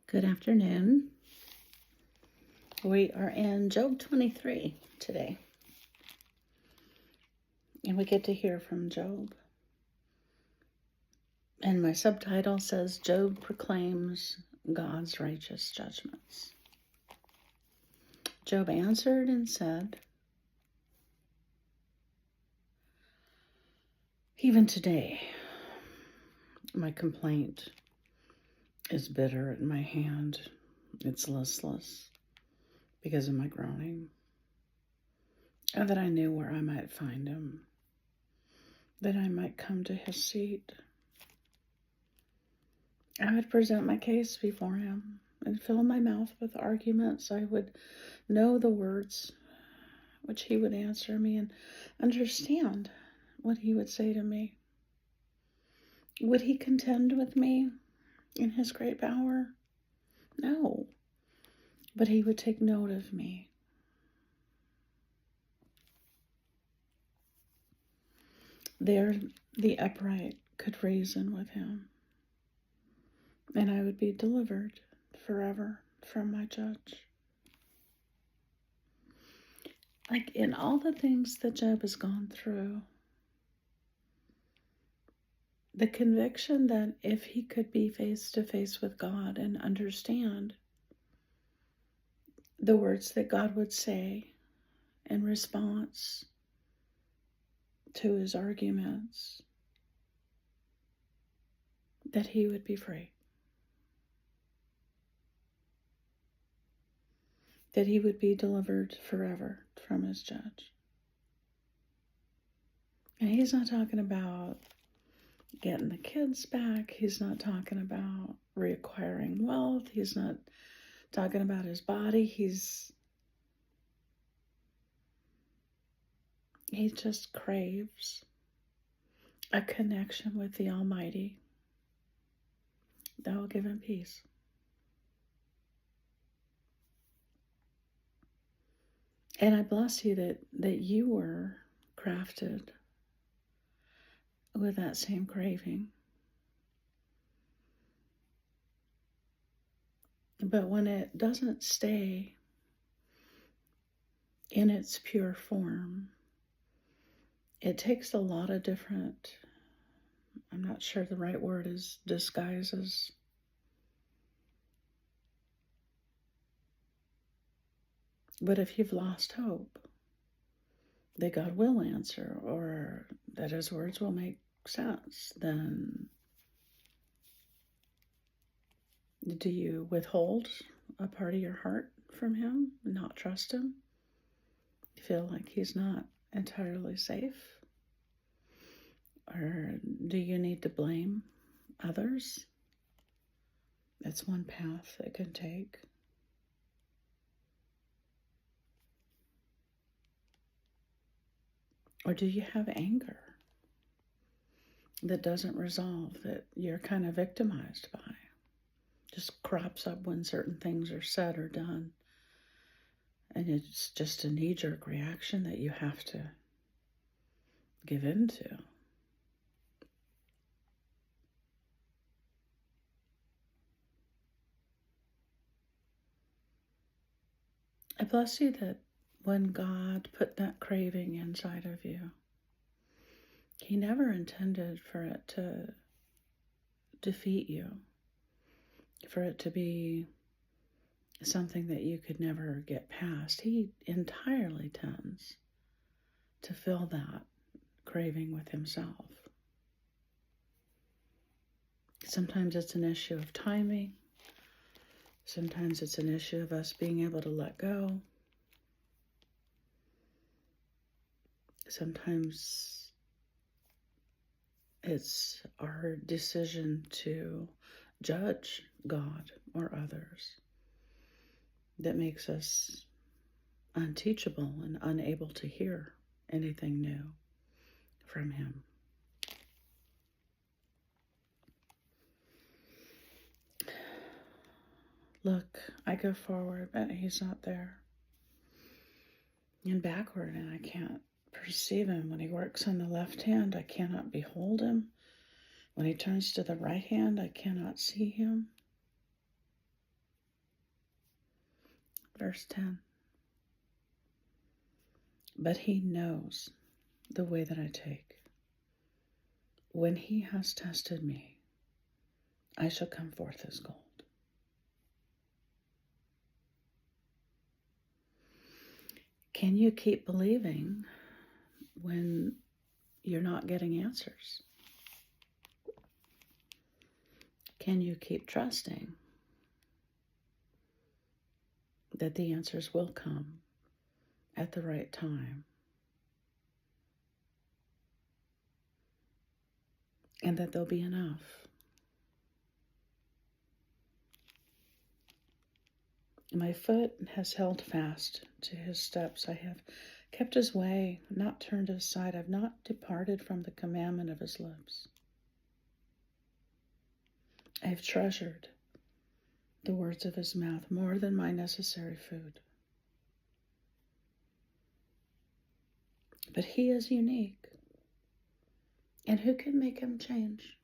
Good afternoon. We are in Job 23 today, and we get to hear from Job. And my subtitle says, Job proclaims God's righteous judgments. Job answered and said, even today, my complaint is bitter in my hand. It's listless because of my groaning. And that I knew where I might find him, that I might come to his seat. I would present my case before him and fill my mouth with arguments. I would know the words which he would answer me and understand what he would say to me. Would he contend with me in his great power? No, but he would take note of me. There the upright could reason with him, and I would be delivered forever from my judge. Like in all the things that Job has gone through, the conviction that if he could be face to face with God and understand the words that God would say in response to his arguments, that he would be free. That he would be delivered forever from his judge. And he's not talking about getting the kids back. He's not talking about reacquiring wealth. He's not talking about his body. He just craves a connection with the Almighty that will give him peace. And I bless you that you were crafted with that same craving. But when it doesn't stay in its pure form, it takes a lot of different, I'm not sure the right word is disguises. But if you've lost hope that God will answer or that his words will make sense, then do you withhold a part of your heart from him and not trust him? Feel like he's not entirely safe? Or do you need to blame others? That's one path it can take. Or do you have anger that doesn't resolve, that you're kind of victimized by? Just crops up when certain things are said or done. And it's just a knee-jerk reaction that you have to give into. I bless you that when God put that craving inside of you, he never intended for it to defeat you, for it to be something that you could never get past. He entirely tends to fill that craving with himself. Sometimes it's an issue of timing. Sometimes it's an issue of us being able to let go. Sometimes it's our decision to judge God or others that makes us unteachable and unable to hear anything new from him. Look, I go forward, but he's not there. And backward, and I can't perceive him. When he works on the left hand, I cannot behold him. When he turns to the right hand, I cannot see him. verse 10. But he knows the way that I take. When he has tested me, I shall come forth as gold. Can you keep believing when you're not getting answers? Can you keep trusting that the answers will come at the right time? And that there'll be enough? My foot has held fast to his steps. I have kept his way, not turned aside. I've not departed from the commandment of his lips. I have treasured the words of his mouth more than my necessary food. But he is unique. And who can make him change?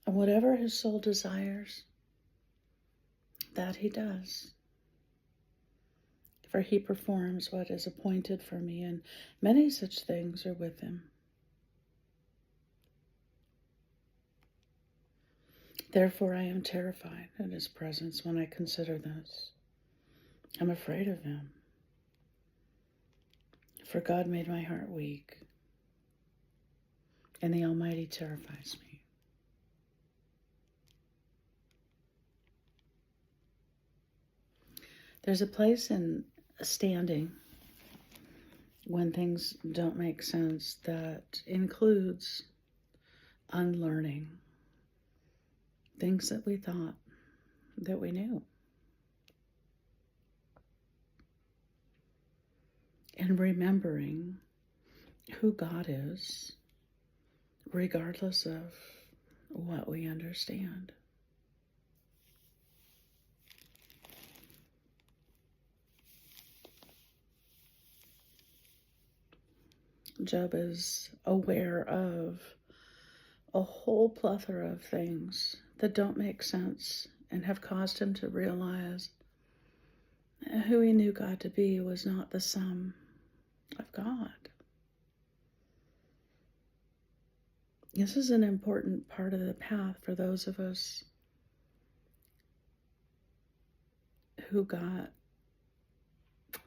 And whatever his soul desires, that he does. For he performs what is appointed for me, and many such things are with him. Therefore I am terrified at his presence when I consider this. I'm afraid of him. For God made my heart weak, and the Almighty terrifies me. There's a place in standing when things don't make sense that includes unlearning things that we thought that we knew. And remembering who God is, regardless of what we understand. Job is aware of a whole plethora of things that don't make sense and have caused him to realize who he knew God to be was not the sum of God. This is an important part of the path for those of us who got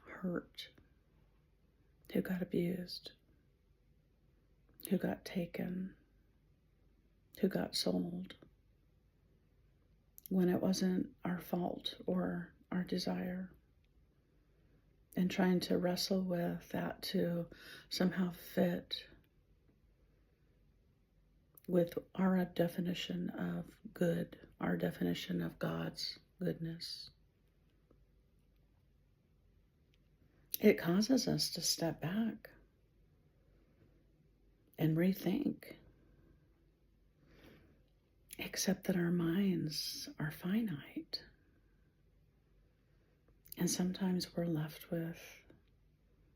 hurt, who got abused, who got taken, who got sold, when it wasn't our fault or our desire. And trying to wrestle with that to somehow fit with our definition of good, our definition of God's goodness. It causes us to step back and rethink, except that our minds are finite. And sometimes we're left with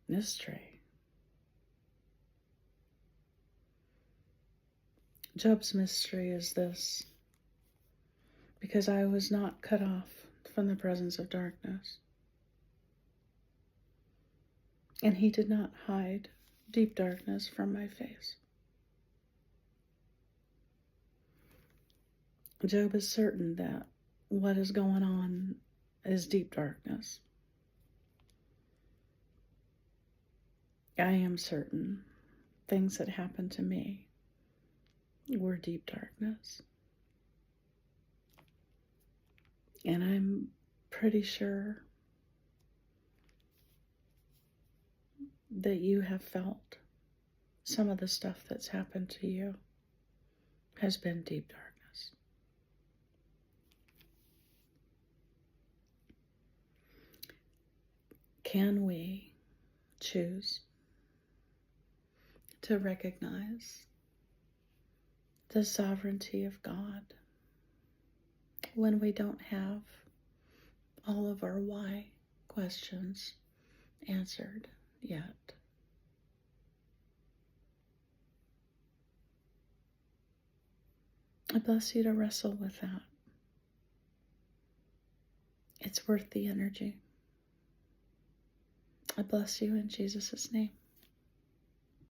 mystery. Job's mystery is this: because I was not cut off from the presence of darkness, and he did not hide deep darkness from my face. Job is certain that what is going on is deep darkness. I am certain things that happened to me were deep darkness. And I'm pretty sure that you have felt some of the stuff that's happened to you has been deep darkness. Can we choose to recognize the sovereignty of God when we don't have all of our why questions answered yet? I bless you to wrestle with that. It's worth the energy. I bless you in Jesus' name.